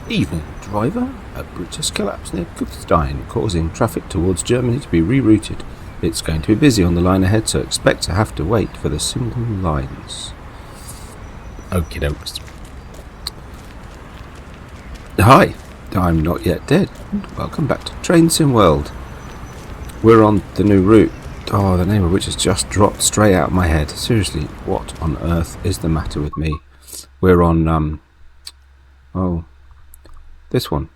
Evening, driver. A bridge has collapsed near Kufstein, causing traffic towards Germany to be rerouted. It's going to be busy on the line ahead, so expect to have to wait for the single lines. Okie dokes. Hi, I'm Notyetdead, and welcome back to Train Sim World. We're on the new route. Oh, the name of which has just dropped straight out of my head. Seriously, what on earth is the matter with me? We're on, this one.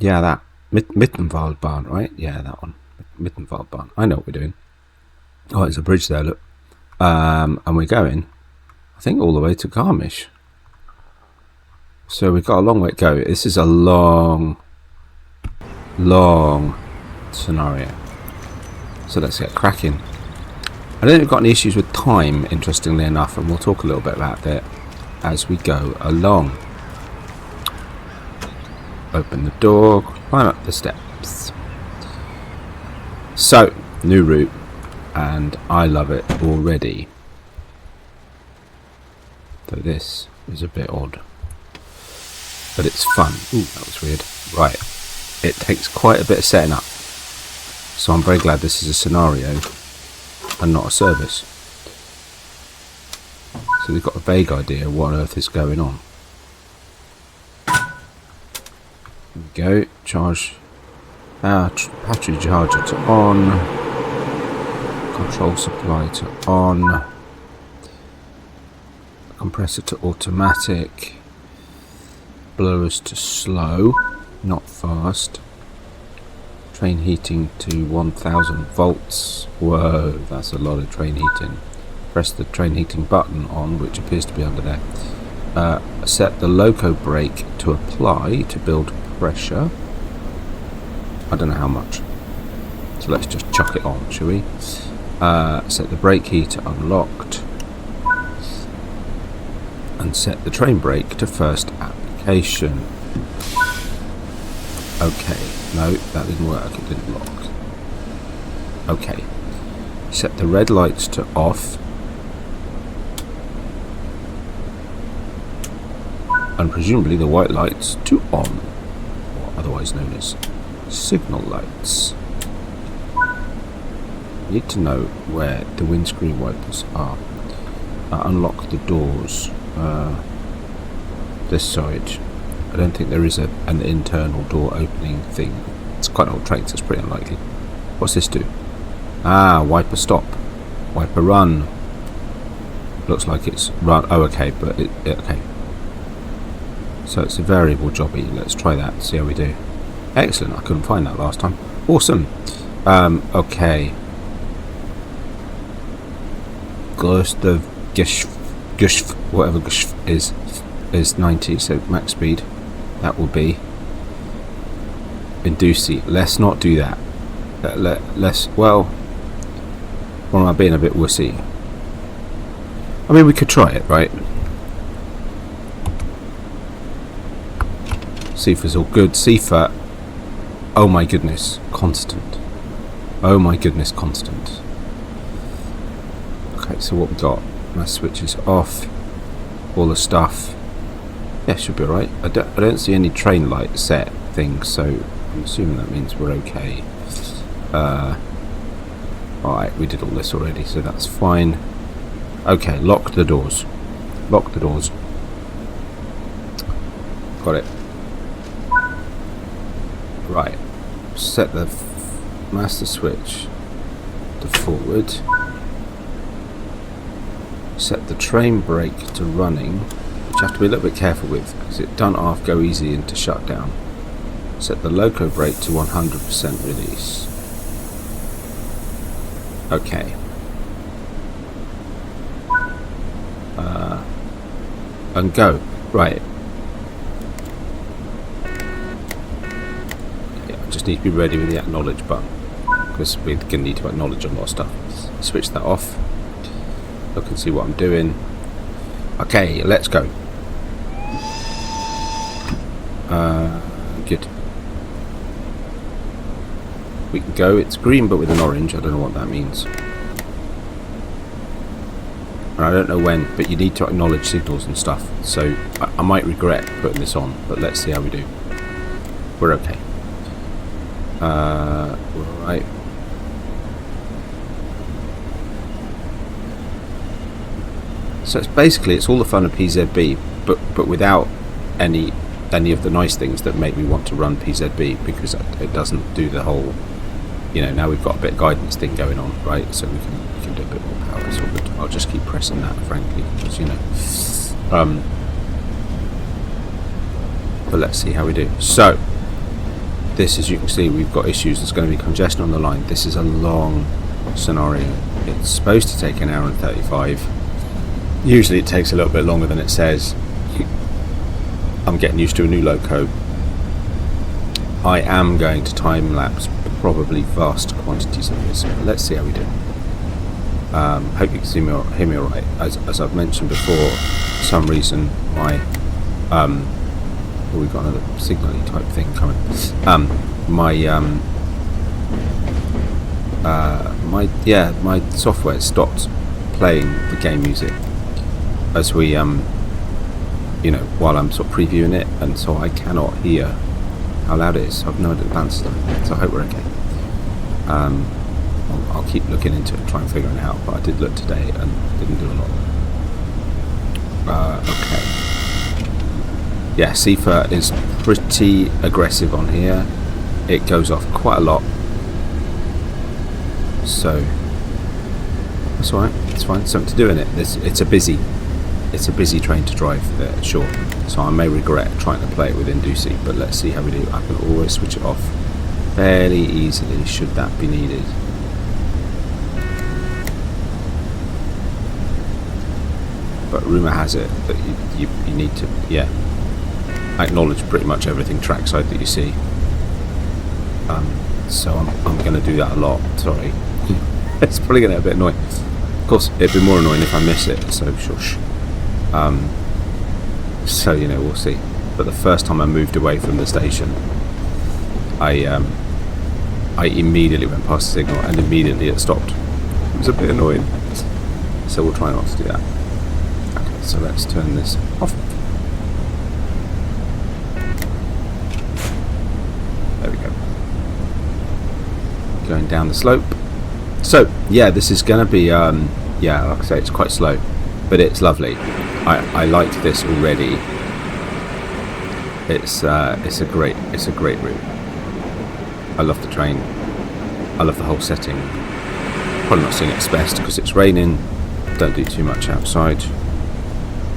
Yeah, that. Mittenwaldbahn, right? Yeah, that one. Mittenwaldbahn. I know what we're doing. Oh, there's a bridge there, look. And we're going, I think, all the way to Garmisch. So we've got a long way to go. This is a long scenario. So let's get cracking. I don't think we've got any issues with time, interestingly enough, and we'll talk a little bit about that as we go along. Open the door, climb up the steps. So, new route, and I love it already. Though this is a bit odd. But it's fun. Ooh, that was weird. Right. It takes quite a bit of setting up. So I'm very glad this is a scenario and not a service. So we've got a vague idea what on earth is going on. There we go. Charge our battery charger to on. Control supply to on. Compressor to automatic. Blowers to slow, not fast. Train heating to 1000 volts. Whoa, that's a lot of train heating. Press the train heating button on, which appears to be under there. Set the loco brake to apply to build pressure. I don't know how much. So let's just chuck it on, shall we? Set the brake heater unlocked. And set the train brake to first application. Okay, no, that didn't work, it didn't lock. Okay, set the red lights to off. And presumably the white lights to on, or otherwise known as signal lights. Need to know where the windscreen wipers are. Unlock the doors. This side. I don't think there is an internal door opening thing. It's quite an old train, so it's pretty unlikely. What's this do? Ah, wiper stop. Wiper run. Looks like it's run. Oh, okay, but okay. So it's a variable jobby. Let's try that, see how we do. Excellent, I couldn't find that last time. Awesome. Okay. Gustav Gushf, whatever Gushf is 90, so max speed. That will be Inducey. Let's not do that. Let's, well, or am I being a bit wussy? I mean, we could try it, right? Sifa's all good. Sifa, oh my goodness, constant. Oh my goodness, constant. Okay, so what we got? My switch is off. All the stuff. Yeah, should be alright. I don't see any train light set things, so I'm assuming that means we're okay. Alright, we did all this already, so that's fine. Okay, lock the doors. Lock the doors. Got it. Right. Set the master switch to forward. Set the train brake to running, which you have to be a little bit careful with because it doesn't half go easy into shutdown. Set the loco brake to 100% release. Okay. And go. Right. Yeah, I just need to be ready with the acknowledge button because we're going to need to acknowledge a lot of stuff. Switch that off. Look and see what I'm doing. Okay, let's go. Good. We can go. It's green but with an orange. I don't know what that means. and I don't know when, but you need to acknowledge signals and stuff. So I might regret putting this on, but let's see how we do. We're okay. We're alright. So it's all the fun of PZB, but without any of the nice things that make me want to run PZB, because it doesn't do the whole, now we've got a bit of guidance thing going on, right? So we can do a bit more power. So I'll just keep pressing that, frankly, because but let's see how we do. So this, as you can see, we've got issues. There's going to be congestion on the line. This is a long scenario. It's supposed to take an hour and 35. Usually it takes a little bit longer than it says. I'm getting used to a new loco. I am going to time lapse probably vast quantities of this, but let's see how we do. Hope you can hear me alright. As I've mentioned before, for some reason my we've got another signal-y type thing coming. My software stopped playing the game music as we while I'm sort of previewing it, and so I cannot hear how loud it is. I've no idea the balance of it, so I hope we're okay. I'll keep looking into it and try and figure it out, but I did look today and didn't do a lot. Okay. Yeah, CFA is pretty aggressive on here. It goes off quite a lot, so that's alright. It's fine. Something to do in it. It's a busy train to drive there, sure. So I may regret trying to play it with Inducey, but let's see how we do. I can always switch it off fairly easily should that be needed. But rumour has it that you need to, acknowledge pretty much everything trackside that you see. So I'm going to do that a lot. Sorry. It's probably going to get a bit annoying. Of course, it'd be more annoying if I miss it, so shush. So we'll see. But the first time I moved away from the station, I immediately went past the signal and immediately it stopped. It was a bit annoying. So we'll try not to do that. Okay, so let's turn this off. There we go. Going down the slope. So yeah, this is going to be like I say, it's quite slow, but it's lovely. I like this already. It's a great route. I love the train. I love the whole setting. Probably not seeing it its best because it's raining. Don't do too much outside.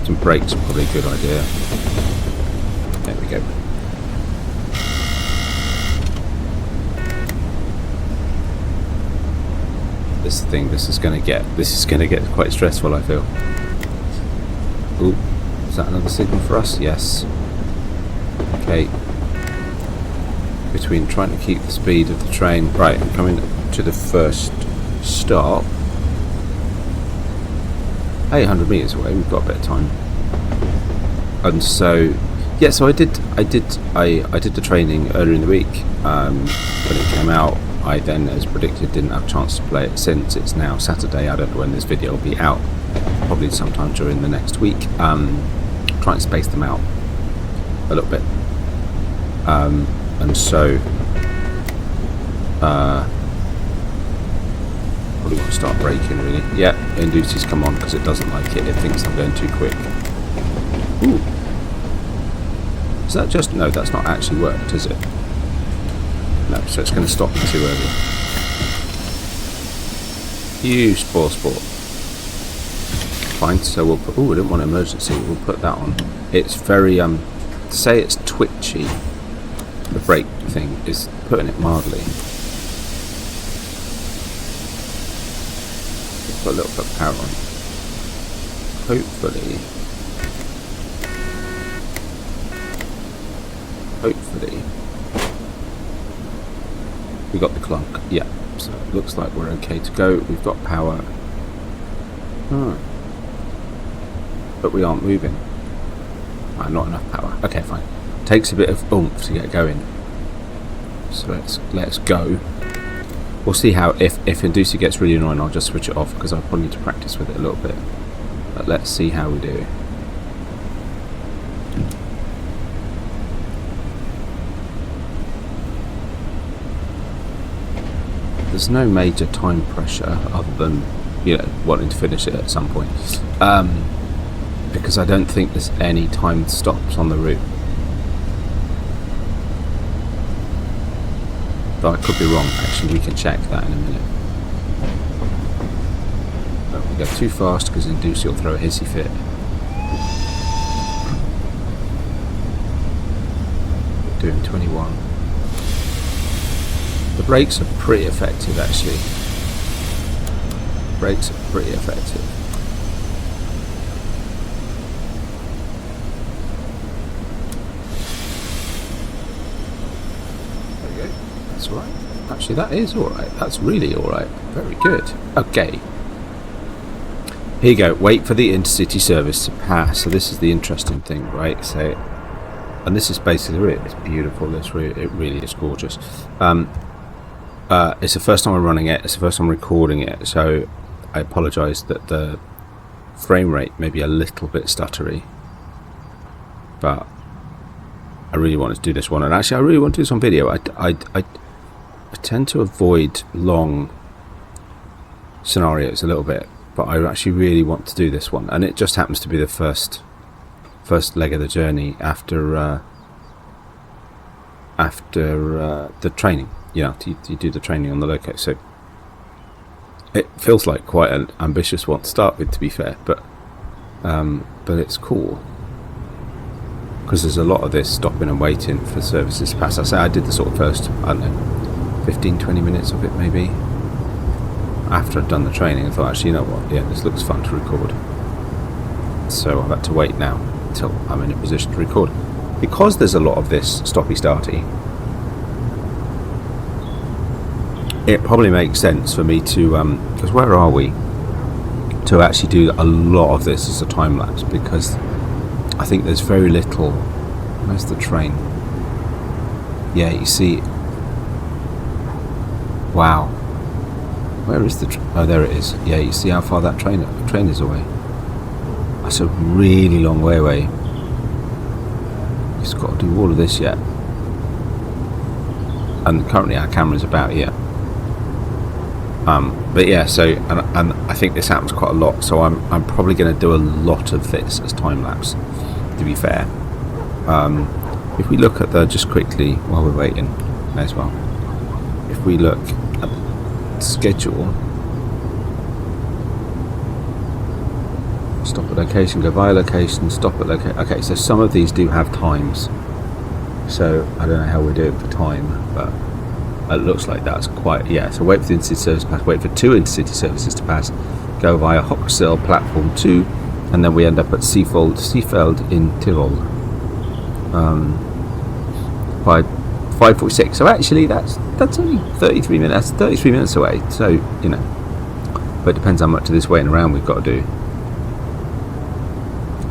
Some brakes are probably a good idea. There we go. This is going to get quite stressful, I feel. Ooh, is that another signal for us? Yes. Okay. Between trying to keep the speed of the train. Right, I'm coming to the first stop. 800 metres away, we've got a bit of time. And so so I did the training earlier in the week. When it came out, I then, as predicted, didn't have a chance to play it since. It's now Saturday. I don't know when this video will be out. Probably sometime during the next week. Try and space them out a little bit. And so probably want to start braking, really. Yeah, Inducey's come on because it doesn't like it. It thinks I'm going too quick. Ooh. Is that just... No, that's not actually worked, is it? No, so it's going to stop me too early. You spoil sport. Fine, so we'll put... Oh, I didn't want emergency. We'll put that on. It's very... say it's twitchy. The brake thing is putting it mildly. Put a little bit of power on. Hopefully we got the clunk. Yeah, so it looks like we're okay to go. We've got power. But we aren't moving. Not enough power. Okay, fine. Takes a bit of oomph to get going. So let's go. We'll see how if Inducey gets really annoying, I'll just switch it off because I probably need to practice with it a little bit. but let's see how we do. There's no major time pressure other than, you know, wanting to finish it at some point. Because I don't think there's any timed stops on the route. But I could be wrong, actually. We can check that in a minute. Don't we go too fast because in Deuce will throw a hissy fit. Doing 21. The brakes are pretty effective, actually. Brakes are pretty effective. There we go. That's all right. Actually, that is all right. That's really all right. Very good. Okay. Here you go. Wait for the intercity service to pass. So this is the interesting thing, right? So, and this is basically it. It's beautiful. This route. It really is gorgeous. It's the first time I'm running it. It's the first time I'm recording it. So I apologise that the frame rate may be a little bit stuttery. But I really wanted to do this one. And actually, I really want to do this on video. I tend to avoid long scenarios a little bit. But I actually really want to do this one. And it just happens to be the first leg of the journey after the training. You know, you do the training on the loco, so it feels like quite an ambitious one to start with, to be fair, but it's cool because there's a lot of this stopping and waiting for services to pass. I say I did the sort of first, I don't know, 15-20 minutes of it maybe after I'd done the training. I thought, actually, you know what, yeah, this looks fun to record, so I've had to wait now until I'm in a position to record because there's a lot of this stoppy starty. It probably makes sense for me to, because where are we, to actually do a lot of this as a time lapse, because I think there's very little. Where's the train? Yeah, you see. Wow. Where is the oh, there it is. Yeah, you see how far that train is away. That's a really long way away. It's got to do all of this yet. And currently our camera's about here. But yeah, so and I think this happens quite a lot, so I'm probably going to do a lot of this as time lapse, to be fair. If we look at the, just quickly while we're waiting, may as well, if we look at the schedule, stop at location, go via location, stop at location. Okay, so some of these do have times, so I don't know how we're doing for time, but it looks like that's quite, yeah. So wait for the intercity service to pass, wait for 2 intercity services to pass, go via Hoxel platform 2, and then we end up at Seefeld in Tirol by 5:46. So actually that's only 33 minutes. That's 33 minutes away. So, you know, but it depends how much of this waiting around we've got to do.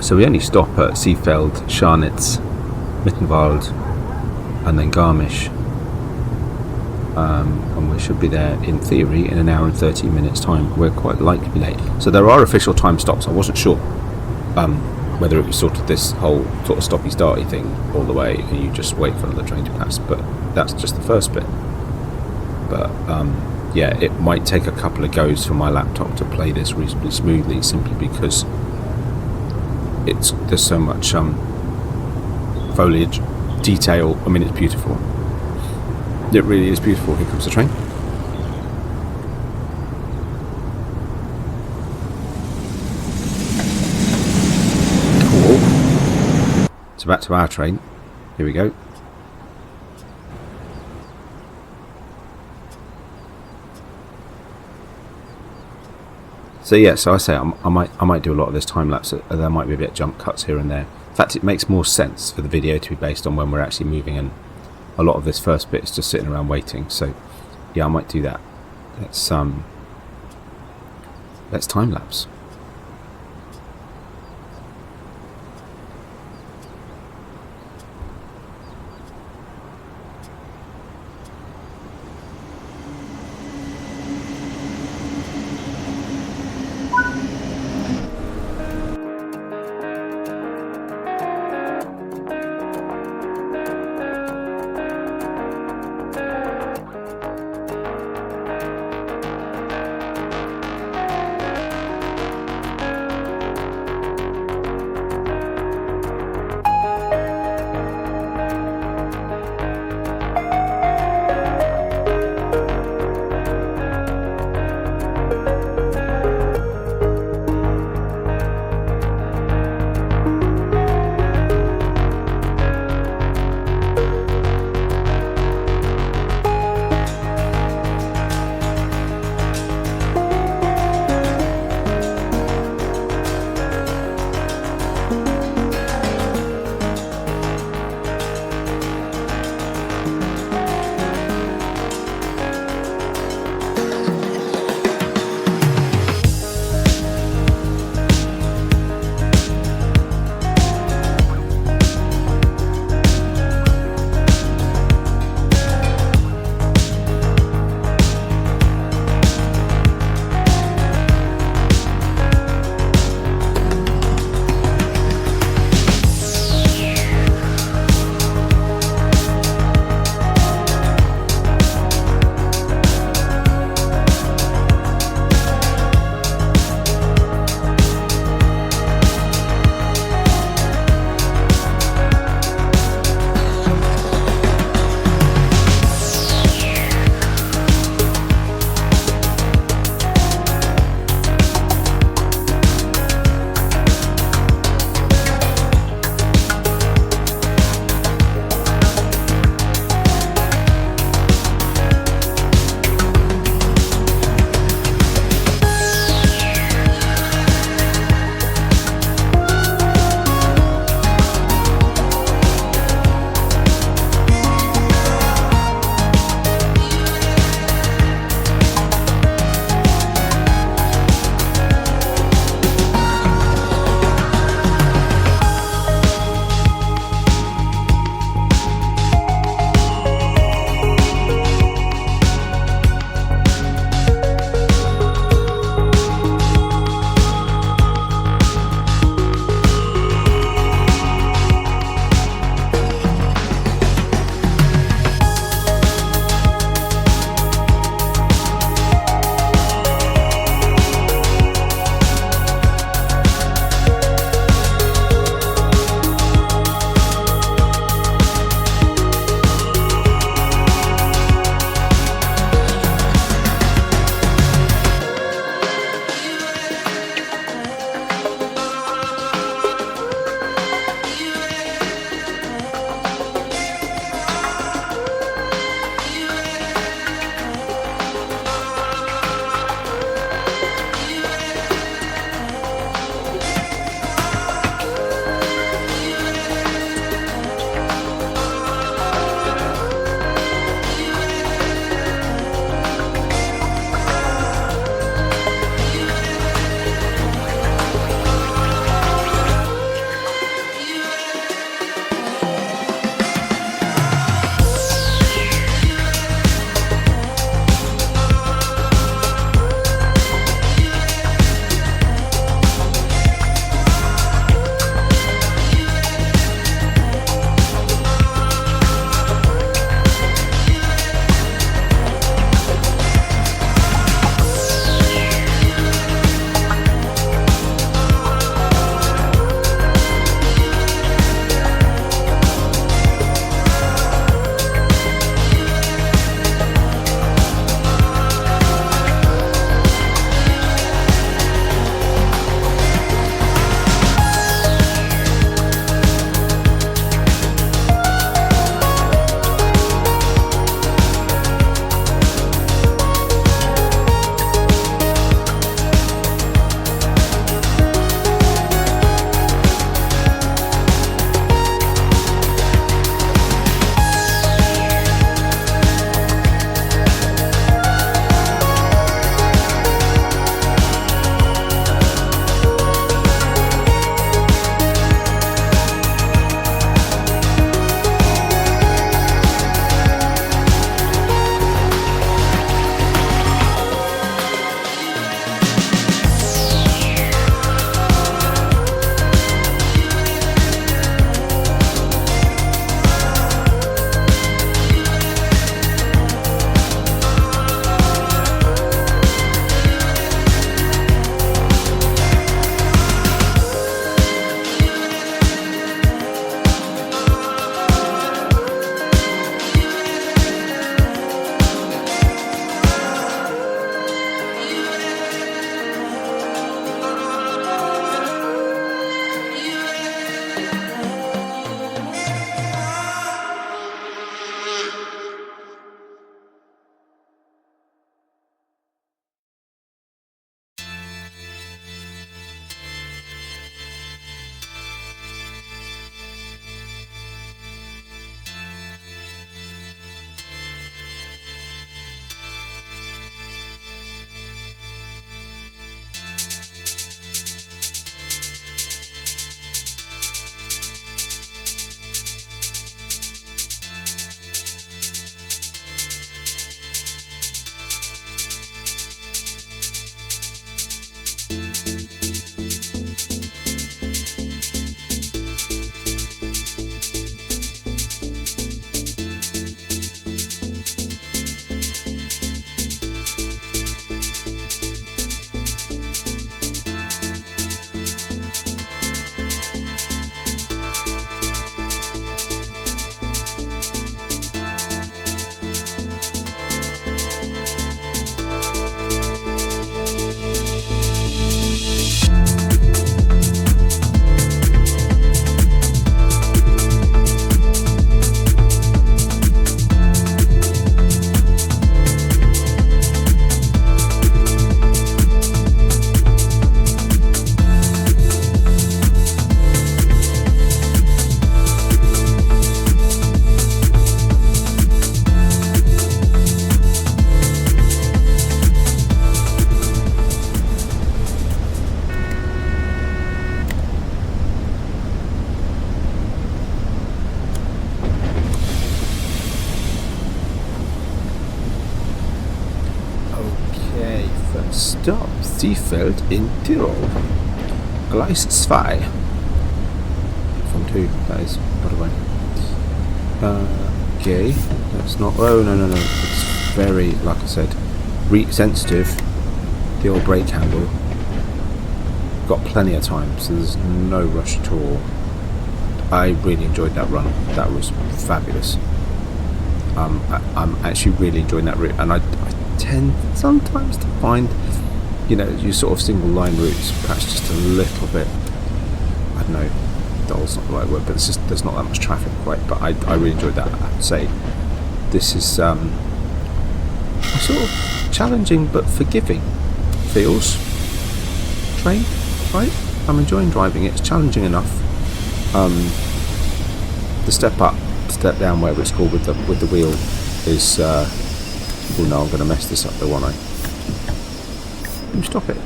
So we only stop at Seefeld, Scharnitz, Mittenwald, and then Garmisch. And we should be there in theory in an hour and 13 minutes time. We're quite likely to be late, so there are official time stops. I wasn't sure whether it was sort of this whole sort of stoppy starty thing all the way and you just wait for another train to pass, but that's just the first bit. But yeah, it might take a couple of goes for my laptop to play this reasonably smoothly, simply because there's so much foliage, detail. I mean, it's beautiful. It really is beautiful. Here comes the train. Cool. So back to our train. Here we go. So yeah, so I say I might do a lot of this time lapse. There might be a bit of jump cuts here and there. In fact, it makes more sense for the video to be based on when we're actually moving, and a lot of this first bit is just sitting around waiting. So yeah, I might do that. Let's time lapse. Stop. Seefeld in Tirol. Gleis 2. From 2, that is, by the way. Okay, that's not. Oh, no. It's very, like I said, sensitive. The old brake handle. Got plenty of time, so there's no rush at all. I really enjoyed that run. That was fabulous. I'm actually really enjoying that route, and I tend sometimes to find, you know, your sort of single line routes perhaps just a little bit, I don't know, dull's not the right word, but it's just, there's not that much traffic quite. But I really enjoyed that. I'd say this is sort of challenging but forgiving feels train, right? I'm enjoying driving it. It's challenging enough. The step up, step down, whatever it's called, with the wheel is oh no, I'm going to mess this up though, won't I? Can you stop it?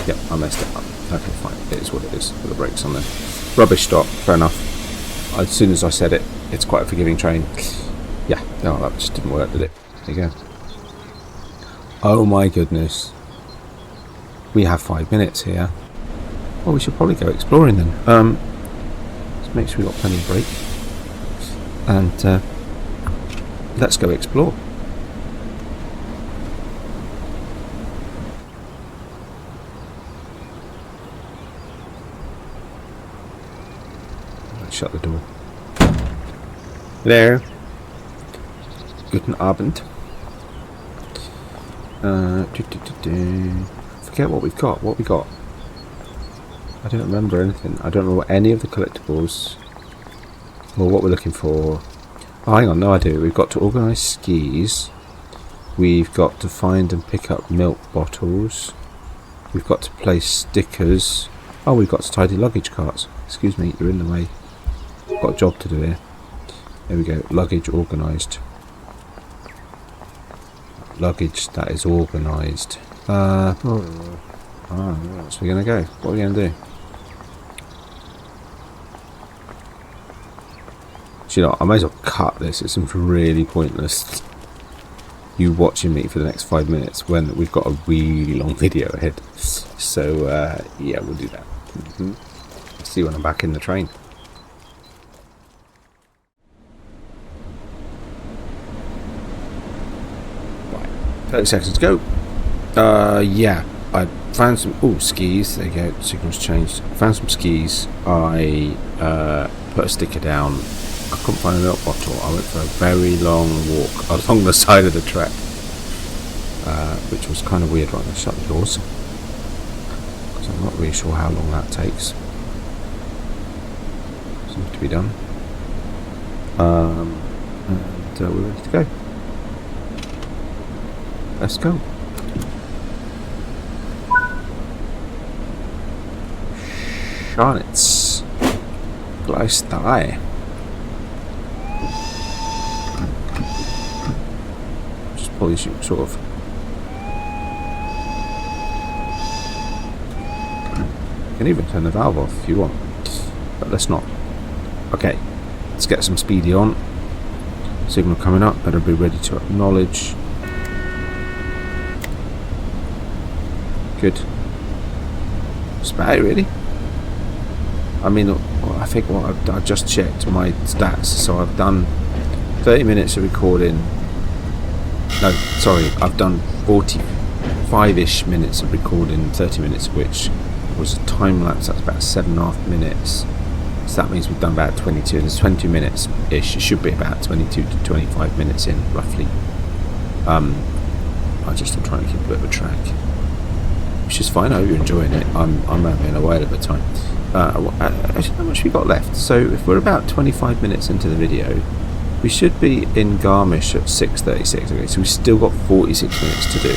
Yep, I messed it up. Okay, fine, it is what it is. Put the brakes on there. Rubbish stop, fair enough. As soon as I said it, it's quite a forgiving train. Yeah, no, that just didn't work, did it? There you go. Oh my goodness. We have 5 minutes here. Well, we should probably go exploring then. Let's make sure we've got plenty of break. And let's go explore. Let's shut the door. Hello. Guten Abend. Forget what we've got. What we got? I don't remember anything. I don't remember any of the collectibles or what we're looking for. Oh, hang on, no idea. We've got to organise skis. We've got to find and pick up milk bottles. We've got to place stickers. Oh, we've got to tidy luggage carts. Excuse me, you're in the way. I've got a job to do here. There we go. Luggage organised. Luggage that is organised. Where else are we going to go? What are we going to do? Do you know what? I may as well cut this. It seems really pointless you watching me for the next 5 minutes when we've got a really long video ahead. So yeah, we'll do that. See you when I'm back in the train. 30 seconds to go. Yeah, I found some skis. There you go, signals changed. Found some skis. I put a sticker down. I couldn't find a milk bottle. I went for a very long walk along the side of the track, which was kind of weird. Right, let's shut the doors because I'm not really sure how long that takes. Seems to be done. And we're ready to go. Let's go. Scharnitz. Gleis 3. Just pull these sort of. You can even turn the valve off if you want, but let's not. Okay, let's get some speedy on. Signal coming up. Better be ready to acknowledge. Good. That's about it, really. I mean, I think what I've just checked my stats, so I've done 30 minutes of recording. No, sorry, I've done 45-ish minutes of recording, 30 minutes of which was a time lapse. That's about 7.5 minutes. So that means we've done about 22. There's 20 minutes-ish. It should be about 22 to 25 minutes in, roughly. I'm trying to keep a bit of a track. Which is fine. I hope you're enjoying it. I'm having a whale of a time. Actually, how much we got left? So if we're about 25 minutes into the video, we should be in Garmisch at 6:36. Okay, so we've still got 46 minutes to do.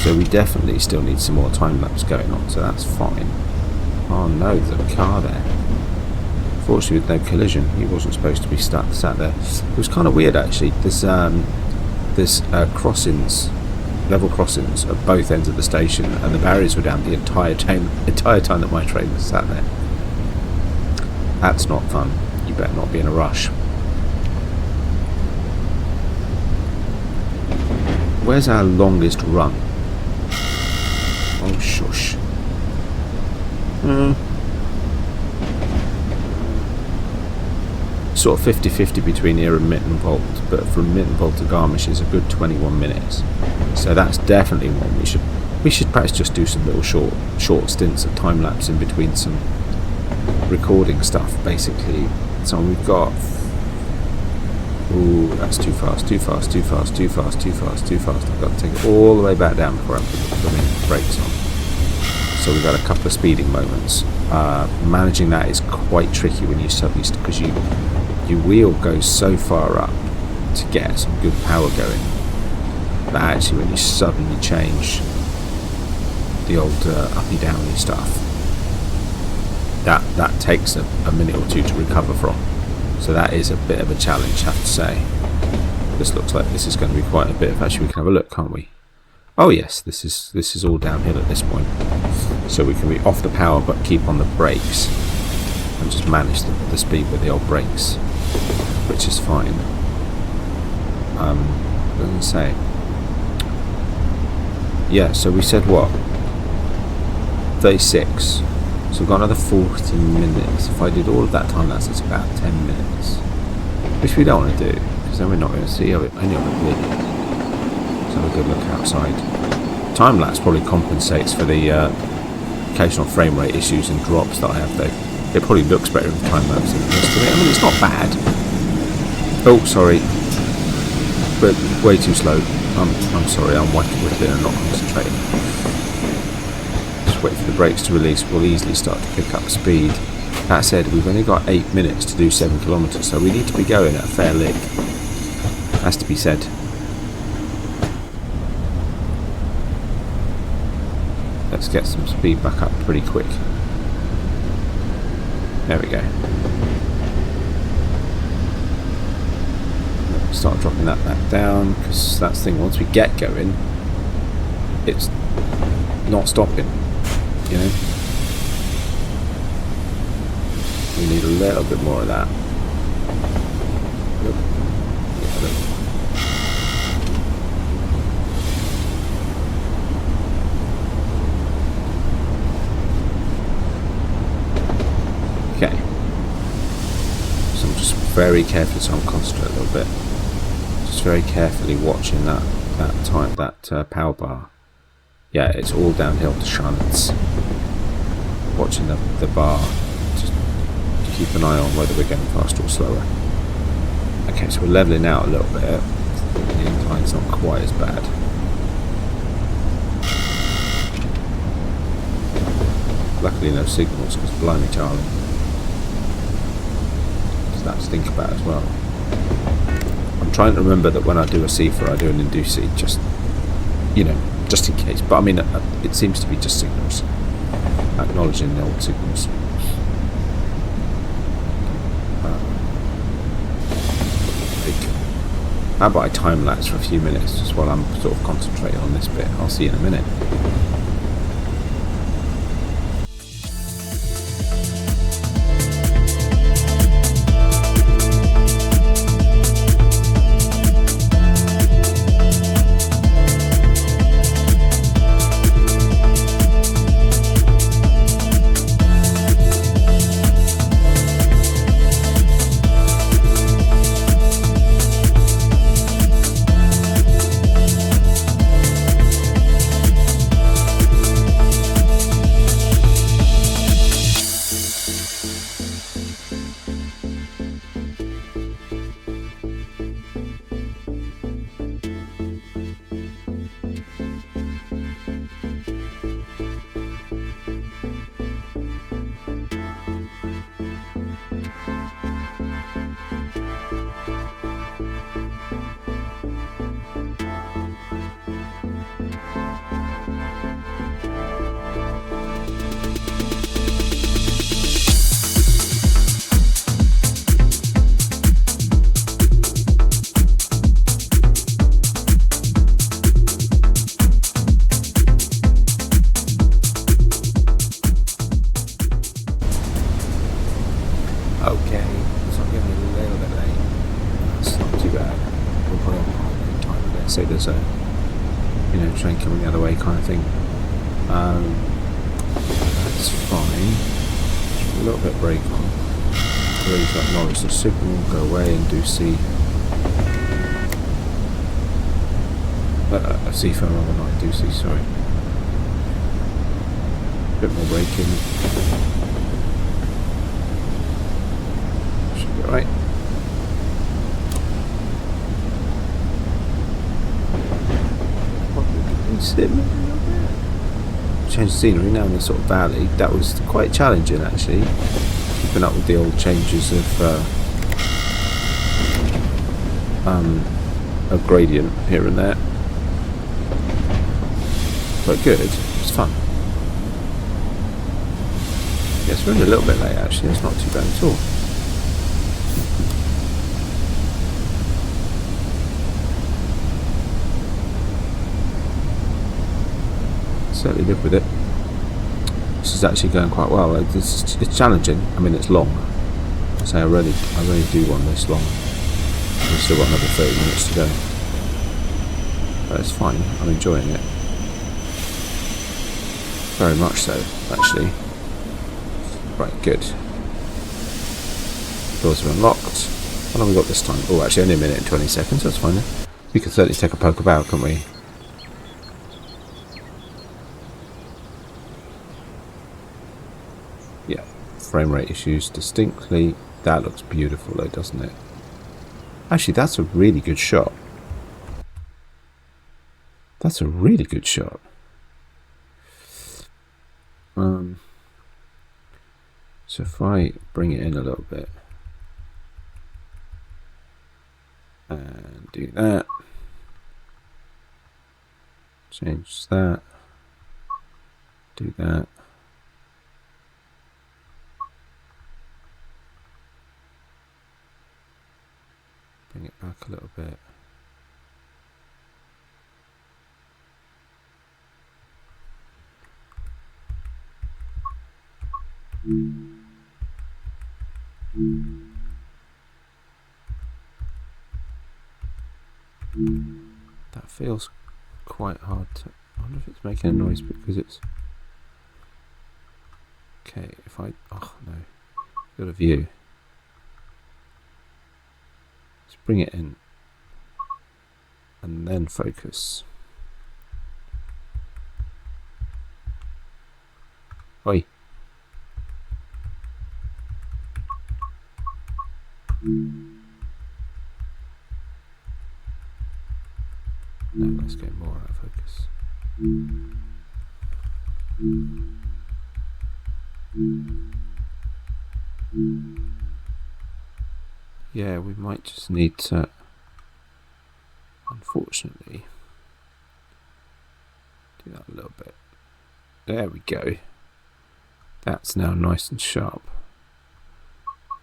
So we definitely still need some more time lapse going on. So that's fine. Oh no, there's a car there. Fortunately, with no collision, he wasn't supposed to be sat there. It was kind of weird actually. There's crossings. Level crossings at both ends of the station, and the barriers were down the entire time that my train was sat there. That's not fun. You better not be in a rush. Where's our longest run? Oh, shush. Sort of 50-50 between here and Mittenwald, but from Mittenwald to Garmisch is a good 21 minutes. So that's definitely one we should perhaps just do some little short stints of time lapse in between some recording stuff, basically. So we've got. Ooh, that's too fast. I've got to take it all the way back down before I put the brakes on. So we've got a couple of speeding moments. Managing that is quite tricky when you suddenly, because your wheel goes so far up to get some good power going, but actually when you suddenly change the old uppy downy stuff, that takes a minute or two to recover from. So that is a bit of a challenge, I have to say. This looks like this is going to be quite a bit of. Actually, we can have a look, can't we? Oh yes, this is all downhill at this point. So we can be off the power but keep on the brakes and just manage the speed with the old brakes, which is fine. Doesn't say. Yeah, so we said what? 36. So we've got another 40 minutes. If I did all of that time, that's about 10 minutes. Which we don't want to do, because then we're not going to see any of it really. Let's have a good look outside. Time lapse probably compensates for the occasional frame rate issues and drops that I have though. It probably looks better in time lapse than it does to me. I mean, it's not bad. Oh, sorry. But way too slow. I'm sorry, I'm whittling and not concentrating. Wait for the brakes to release, we'll easily start to pick up speed. That said, we've only got 8 minutes to do 7 kilometres, so we need to be going at a fair lick. Has to be said. Let's get some speed back up pretty quick. There we go. Start dropping that back down, because that's the thing, once we get going, it's not stopping. You know, we need a little bit more of that. Okay, so I'm just very carefully, so I'm concentrating a little bit. Just very carefully watching that power bar. Yeah, it's all downhill to shunts. Watching the bar, just keep an eye on whether we're getting faster or slower. Okay, so we're levelling out a little bit. The incline's not quite as bad. Luckily no signals, because blimey Charlie. So that's to think about as well. I'm trying to remember that when I do a CFA, I do an inducee, just, you know, just in case. But I mean, it seems to be just signals. Acknowledging the old signals. How about I time lapse for a few minutes just while I'm sort of concentrating on this bit? I'll see you in a minute. Say there's a train coming the other way kind of thing. That's fine. A little bit brake on. Please acknowledge the signal, go away and do C. C phone rather than do C, sorry. A bit more braking. Should be alright. Change the scenery now in this sort of valley. That was quite challenging actually, keeping up with the old changes of a gradient here and there. But good, it's fun. Yes, we're running a little bit late actually, it's not too bad at all. Certainly live with it. This is actually going quite well. It's challenging. I mean, it's long. I say I really do want this long. We've still got another 30 minutes to go, but it's fine. I'm enjoying it very much so, actually. Right, good. Doors are unlocked. How long have we got this time? Oh, actually, only a minute and 20 seconds. That's fine then. We can certainly take a poke about, can't we? Yeah, frame rate issues distinctly. That looks beautiful though, doesn't it? Actually, that's a really good shot. That's a really good shot. So if I bring it in a little bit and do that, change that, do that. Bring it back a little bit. That feels quite hard to... I wonder if it's making a noise because it's... Okay, if I... Oh no. Got a view. Let's bring it in. And then focus. Oi. No, let's get more out of focus. Yeah, we might just need to, unfortunately, do that a little bit. There we go. That's now nice and sharp.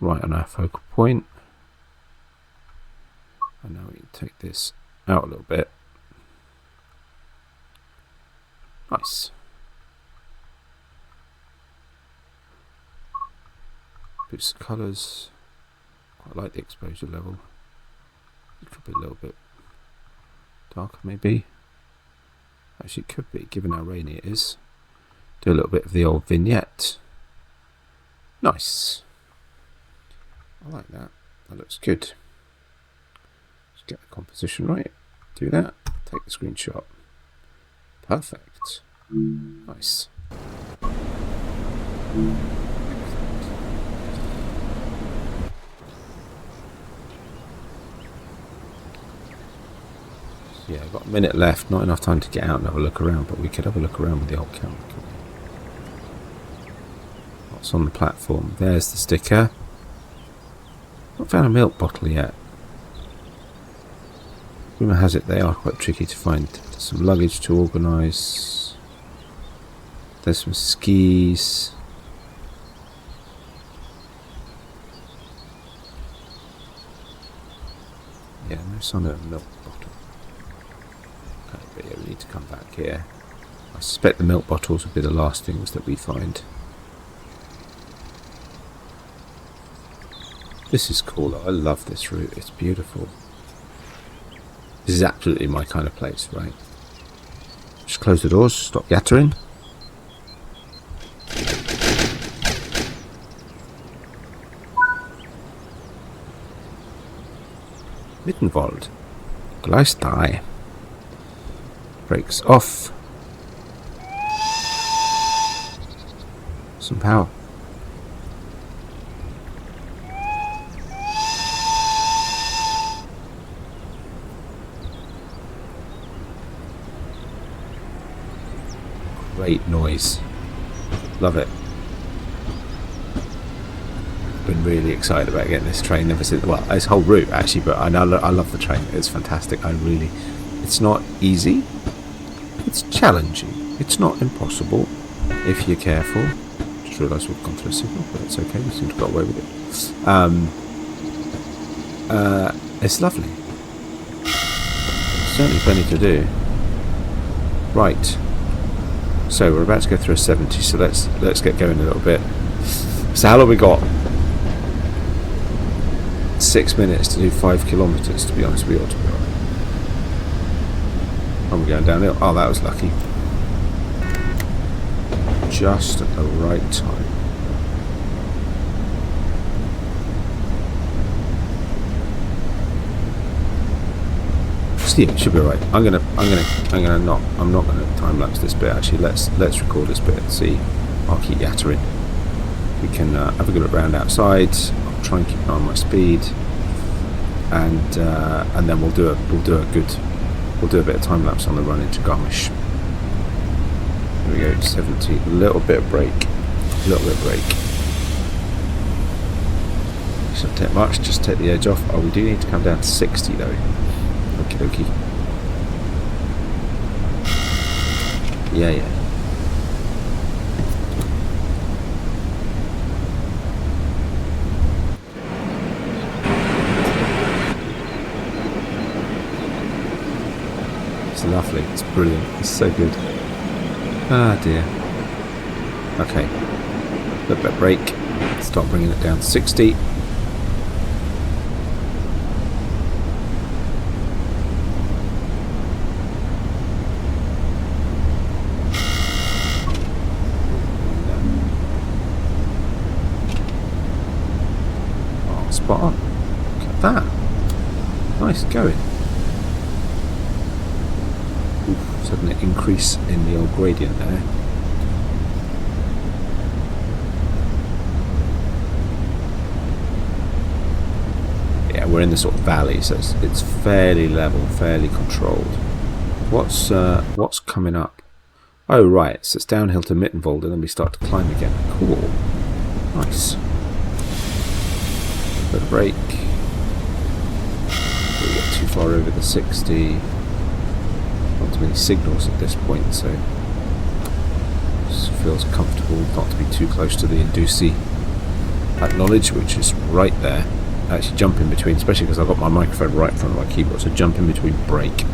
Right on our focal point. And now we can take this out a little bit. Nice. Boost the colours. Quite like the exposure level. It could be a little bit darker maybe. Actually it could be, given how rainy it is. Do a little bit of the old vignette. Nice. I like that. That looks good. Just get the composition right. Do that. Take the screenshot. Perfect. Nice. Yeah, I've got a minute left. Not enough time to get out and have a look around, but we could have a look around with the old camera. What's on the platform? There's the sticker. Not found a milk bottle yet. Rumour has it they are quite tricky to find. There's some luggage to organise. There's some skis. Yeah, no sign of a milk bottle. Okay, but yeah, we need to come back here. I suspect the milk bottles will be the last things that we find. This is cool. I love this route. It's beautiful. This is absolutely my kind of place, right? Just close the doors, stop yattering. Mittenwald. Gleis 3. Brakes off. Some power. Great noise. Love it. Been really excited about getting this train ever since, well, this whole route actually, but I love the train. It's fantastic. It's not easy. It's challenging. It's not impossible if you're careful. Just realised we've gone through a signal, but it's okay. We seem to have got away with it. It's lovely. Certainly plenty to do. Right. So we're about to go through a 70. So let's get going a little bit. So how long we got? 6 minutes to do 5 kilometres. To be honest, we ought to be alright. I'm going downhill. Oh, that was lucky. Just at the right time. Yeah, should be alright. I'm not gonna time lapse this bit. Actually, let's record this bit and see. I'll keep yattering. We can have a good look around outside. I'll try and keep an eye on my speed, and then we'll do a bit of time lapse on the run into Garmisch. Here we go, 70. A little bit of break. Shouldn't take much. Just take the edge off. Oh, we do need to come down to 60 though. Okie dokie. Yeah. It's lovely. It's brilliant. It's so good. Ah dear. Okay. A little bit of break. Start bringing it down to 60. Spot on. Look at that. Nice going. Oof, sudden increase in the old gradient there. Yeah, we're in the sort of valley, so it's fairly level, fairly controlled. What's coming up? Oh right, so it's downhill to Mittenwald and then we start to climb again. Cool. Nice. Bit of break. We get too far over the 60. Not too many signals at this point, so just feels comfortable not to be too close to the Indusi acknowledge, which is right there. Actually jump in between, especially because I've got my microphone right in front of my keyboard, so jump in between break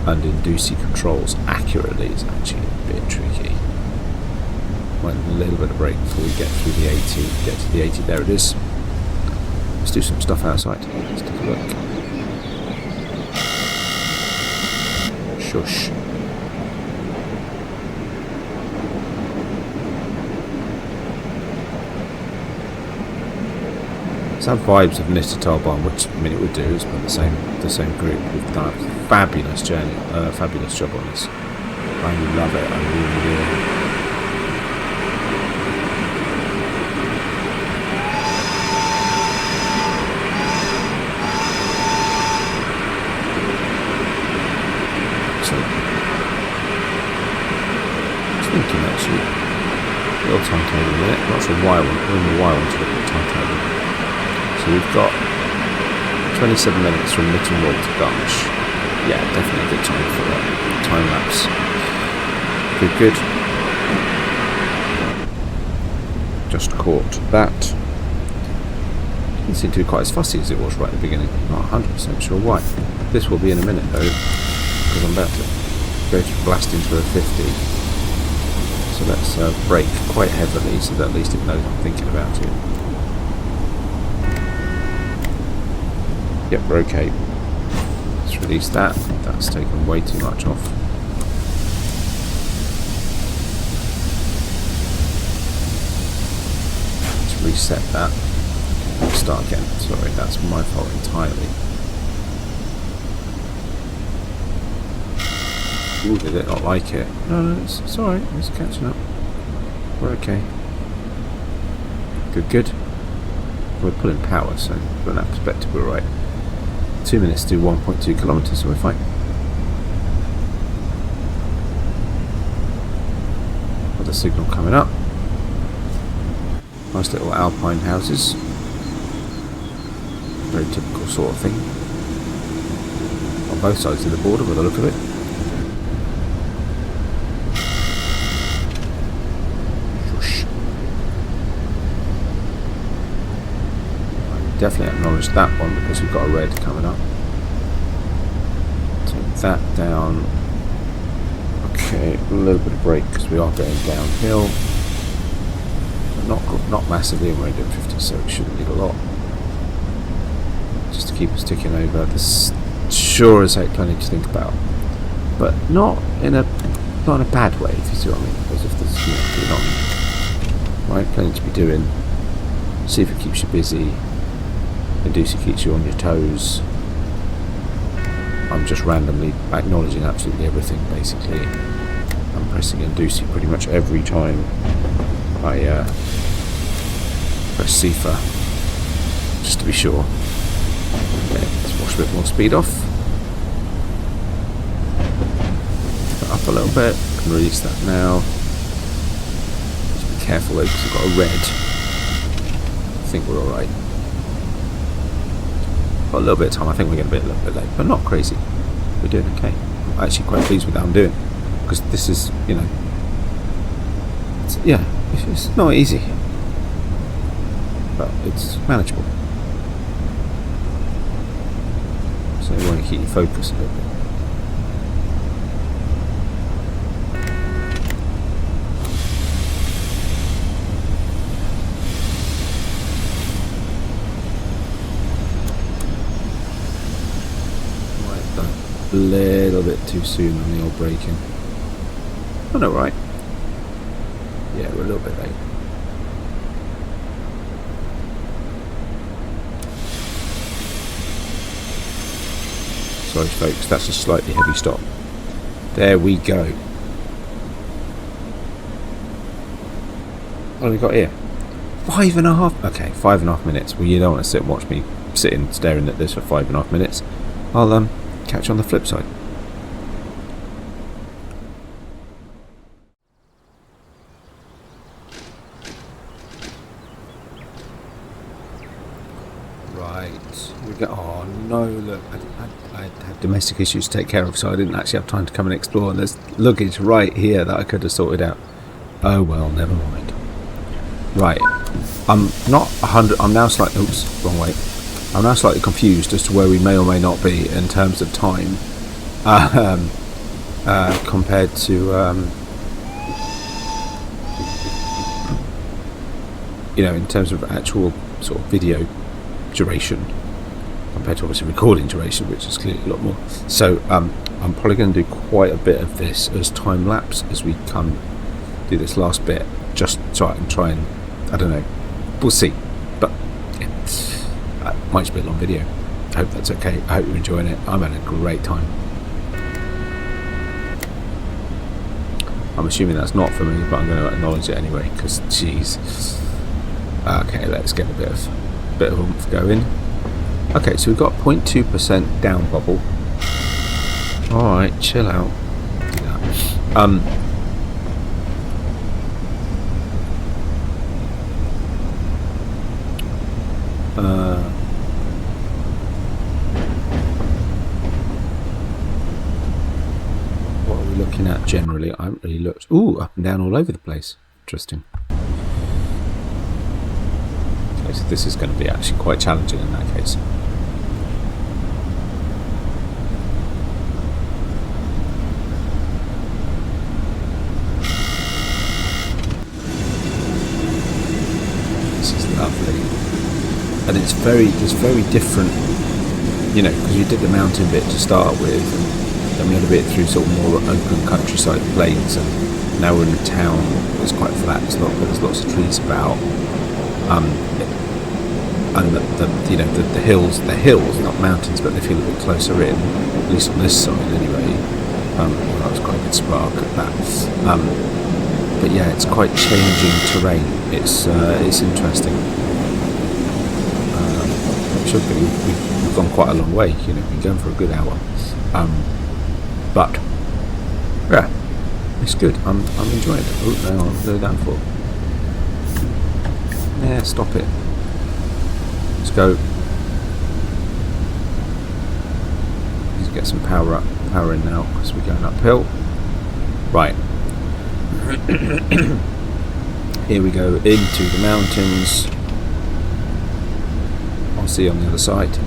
and Indusi controls accurately is actually a bit tricky. Might need a little bit of break before we get through the 80. Get to the 80, there it is. Let's do some stuff outside. Let's take a look. Shush. It's had vibes of Notyetdead, which I mean it would do. It's been the same group. We've done a fabulous journey, fabulous job on this. I love it. I really do. Little timetable in a minute. Not sure why I want to look at the timetable. So we've got 27 minutes from Mittenwald to Garmisch. Yeah, definitely a good time for a time lapse. Good. Just caught that. Didn't seem to be quite as fussy as it was right at the beginning. Not 100% sure why. This will be in a minute though, because I'm about to go to blast into a 50. So let's brake quite heavily so that at least it knows I'm thinking about it. Yep, we're okay. Let's release that. That's taken way too much off. Let's reset that. Let's start again. Sorry, that's my fault entirely. Ooh, they did not like it. No, it's alright. It's catching up. We're okay. Good. We're pulling power, so from that perspective we're right. 2 minutes to 1.2 kilometres, so we're fine. Got the signal coming up. Nice little alpine houses. Very typical sort of thing. On both sides of the border by the look of it. Definitely acknowledge that one because we've got a red coming up. Take that down. Okay, a little bit of brake because we are going downhill. Not massively, and we're only doing 50, so it shouldn't need a lot. Just to keep us ticking over. This sure as heck plenty to think about, but not in a bad way, if you see what I mean. As if there's right, plenty to be doing. See if it keeps you busy. Inducer keeps you on your toes. I'm just randomly acknowledging absolutely everything, basically. I'm pressing Inducer pretty much every time I press CIFA, just to be sure. Okay, let's wash a bit more speed off. Put up a little bit. Can release that now. Just be careful though, because we've got a red. I think we're alright. Got a little bit of time. I think we're going to be a little bit late, but not crazy. We're doing okay. I'm actually quite pleased with how I'm doing, because this is, you know, it's not easy, but it's manageable. So you want to keep your focus a little bit. A little bit too soon on the old braking. Oh no, right. Yeah, we're a little bit late. Sorry folks, that's a slightly heavy stop. There we go. What have we got here? 5.5. Okay, 5.5 minutes. Well, you don't want to sit and watch me sitting staring at this for 5.5 minutes. I'll catch you on the flip side. Right, we go. Oh no! Look, I had domestic issues to take care of, so I didn't actually have time to come and explore. And there's luggage right here that I could have sorted out. Oh well, never mind. Right, I'm not 100. I'm now slightly. Oops, wrong way. I'm now slightly confused as to where we may or may not be in terms of time, compared to, you know, in terms of actual sort of video duration, compared to obviously recording duration, which is clearly a lot more. So I'm probably going to do quite a bit of this as time lapse as we come do this last bit, just so I can try and, I don't know, we'll see. But yeah. Might just be a long video. I hope that's okay. I hope you're enjoying it. I'm having a great time. I'm assuming that's not for me, but I'm going to acknowledge it anyway, because jeez. Okay, let's get a bit of oomph going. Okay, so we've got 0.2% down bubble. Alright, chill out. What are we looking at generally? I haven't really looked. Ooh, up and down all over the place. Interesting. Okay, so this is going to be actually quite challenging in that case. This is lovely. And it's very different, you know, because we did the mountain bit to start with, and then we had a bit through sort of more open countryside plains, and now we're in a town that's quite flat. There's lots of trees about, and the hills, not mountains, but they feel a bit closer in, at least on this side anyway. That was quite a good spark at that. But yeah, it's quite changing terrain. It's interesting. Should be. We've gone quite a long way. You know, we've been going for a good hour. But yeah, it's good. I'm enjoying it. Oh no, I'll do that for. Yeah, stop it. Let's go. Let's get some power in now because we're going uphill. Right. Here we go into the mountains. I'll see you on the other side.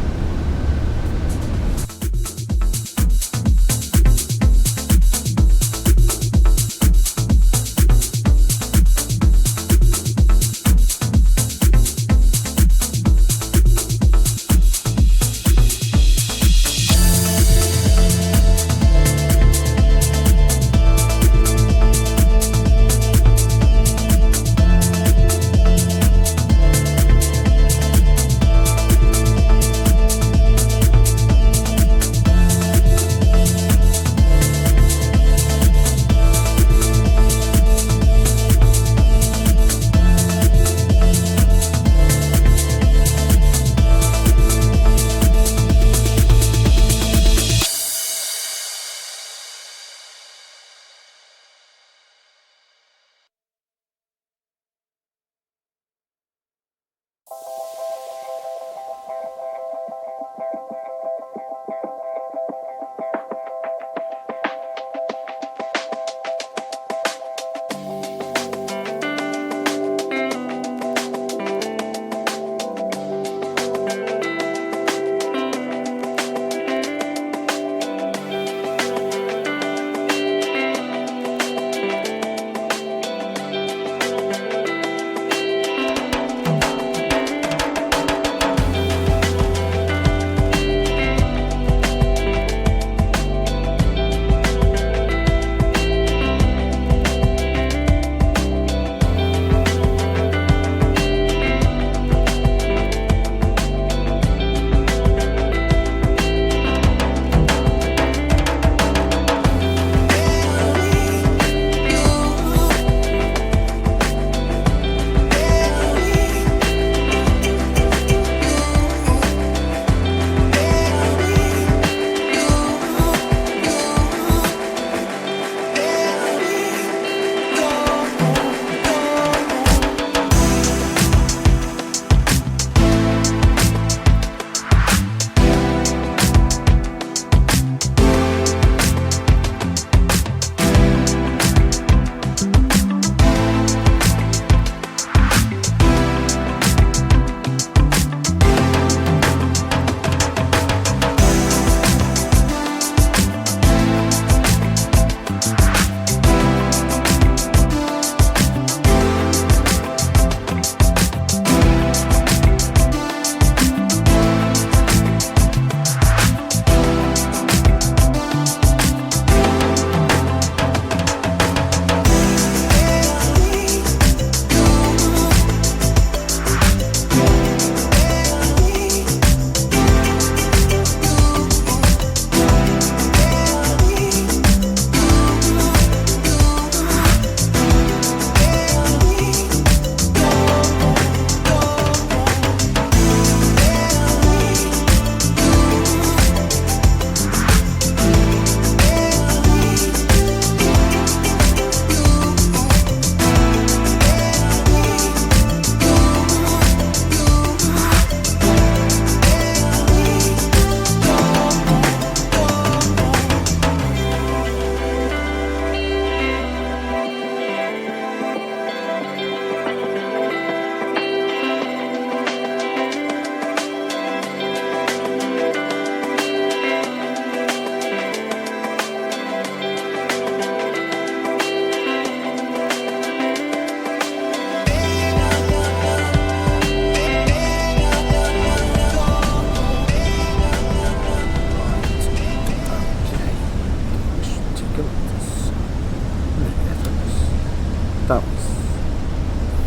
That was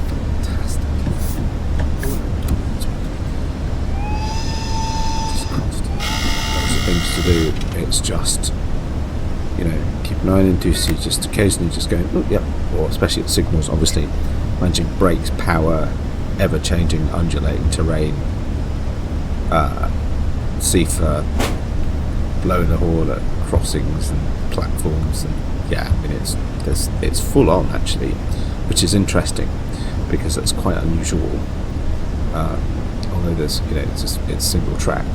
fantastic. Just constant. Lots of things to do. It's just you know, keep an eye on Ducey, just occasionally just going, oh, yep, or especially at signals, obviously, managing brakes, power, ever-changing, undulating terrain, CIFA, blowing the horn at crossings and platforms, and yeah, I mean, it's full on actually, which is interesting because that's quite unusual. Although there's, you know, it's single track,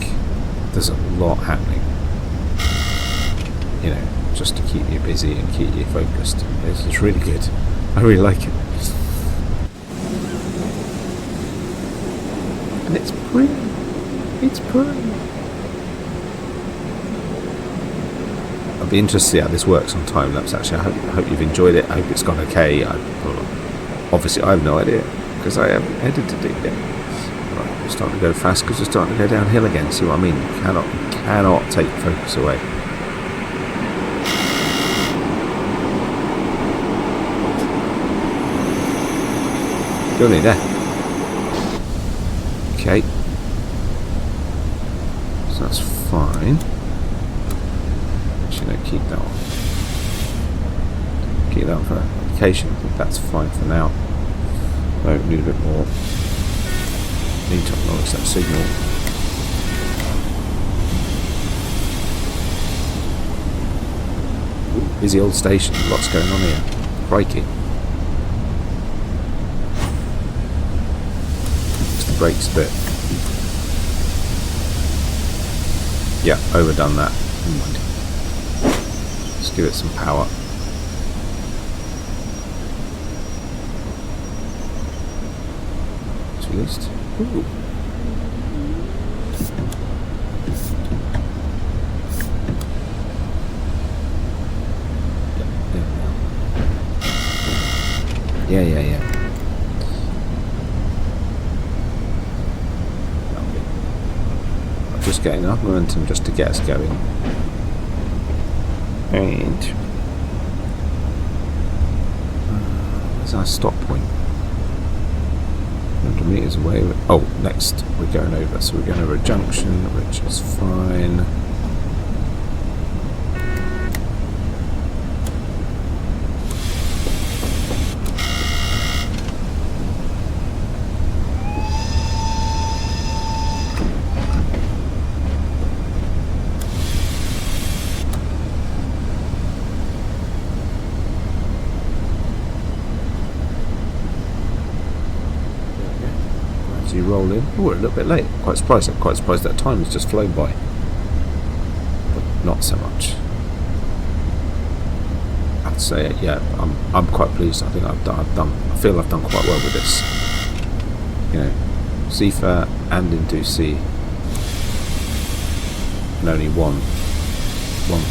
there's a lot happening, you know, just to keep you busy and keep you focused. It's really good. I really like it, and it's pretty. It's pretty. I'll be interested to see how this works on time lapse. Actually, I hope you've enjoyed it. I hope it's gone okay. Obviously, I have no idea because I haven't edited it yet. Right, we're starting to go fast because we're starting to go downhill again. See what I mean? You cannot take focus away. Go in there. Okay. So that's fine. Actually, no, keep that on. Keep that on for application. I think that's fine for now. No, need a bit more. Need to acknowledge that signal. Ooh, busy old station. Lots going on here. Crikey. Just the brakes a bit. Yeah, overdone that. Never mind. Let's give it some power. At least. Ooh. Yeah. Just getting enough momentum just to get us going. And where's our stop point? 100 metres away. Oh, next we're going over. So we're going over a junction, which is fine. Roll in. Oh, we're a little bit late. Quite surprised. I'm quite surprised that time has just flown by. But not so much. I have to say, yeah, I'm quite pleased. I think I feel I've done quite well with this. You know, CIFA and into C, and only one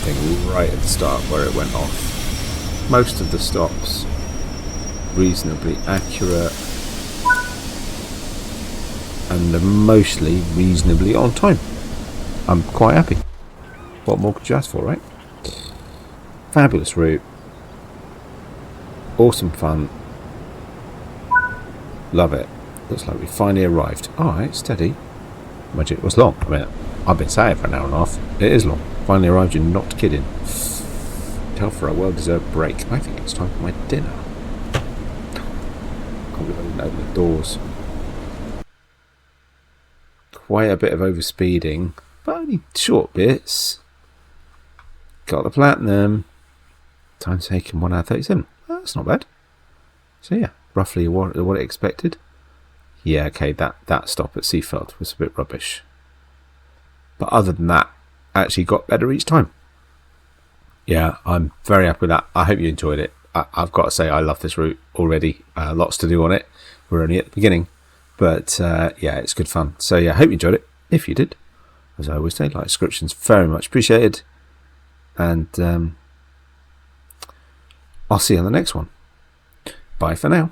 thing right at the start where it went off. Most of the stops reasonably accurate. And mostly reasonably on time. I'm quite happy. What more could you ask for, right? Fabulous route. Awesome fun. Love it. Looks like we finally arrived. Alright, steady. Imagine it was long. I mean, I've been sat here for an hour and a half. It is long. Finally arrived, you're not kidding. Tell for a well-deserved break. I think it's time for my dinner. Can't believe I didn't open the doors. Quite a bit of overspeeding, but only short bits. Got the platinum. Time taken 1 hour 37. Oh, that's not bad. So yeah, roughly what I expected. Yeah, okay, that stop at Seafeld was a bit rubbish. But other than that, I actually got better each time. Yeah, I'm very happy with that. I hope you enjoyed it. I've got to say, I love this route already. Lots to do on it. We're only at the beginning. But yeah, it's good fun. So yeah, I hope you enjoyed it. If you did, as I always say, like subscriptions, very much appreciated. And I'll see you on the next one. Bye for now.